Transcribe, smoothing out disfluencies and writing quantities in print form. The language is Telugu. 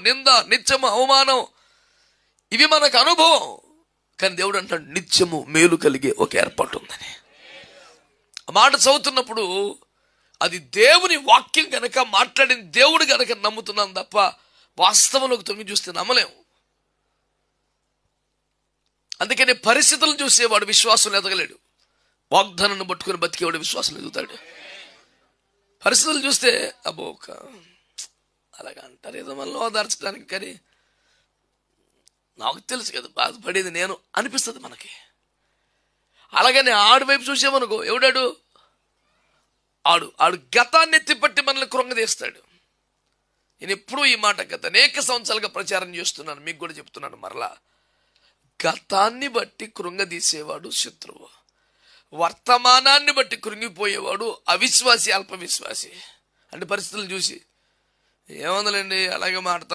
నింద, నిత్యము అవమానం, ఇవి మనకు అనుభవం. కానీ దేవుడు అంటాడు నిత్యము మేలు కలిగే ఒక ఏర్పాటు ఉందని. ఆ మాట చదువుతున్నప్పుడు అది దేవుని వాక్యం కనుక, మాట్లాడిన దేవుడు కనుక నమ్ముతున్నాం తప్ప వాస్తవంలోకి తొంగి చూస్తే నమ్మలేం. అందుకని పరిస్థితులను చూసేవాడు విశ్వాసం ఎదగలేడు. వాగ్దానాన్ని పట్టుకుని బతికేవాడు విశ్వాసం ఎదుగుతాడు. పరిస్థితులు చూస్తే అబ్బో అలాగ అంటారు ఏదో మనల్ని ఓదార్చడానికి, కానీ నాకు తెలుసు కదా బాధపడేది నేను అనిపిస్తుంది మనకి. అలాగని ఆడు వైపు చూసామనుకో, ఎవడాడు ఆడు గతాన్ని ఎత్తిపట్టి మనల్ని కృంగదీస్తాడు. నేను ఎప్పుడూ ఈ మాట గత అనేక సంవత్సరాలుగా ప్రచారం చేస్తున్నాను, మీకు కూడా చెప్తున్నాను మరలా. గతాన్ని బట్టి కృంగదీసేవాడు శత్రువు, వర్తమానాన్ని బట్టి కృంగిపోయేవాడు అవిశ్వాసి, అల్పవిశ్వాసి. అంటే పరిస్థితులను చూసి ఏముందలేండి అలాగే మాట్లాడతారు.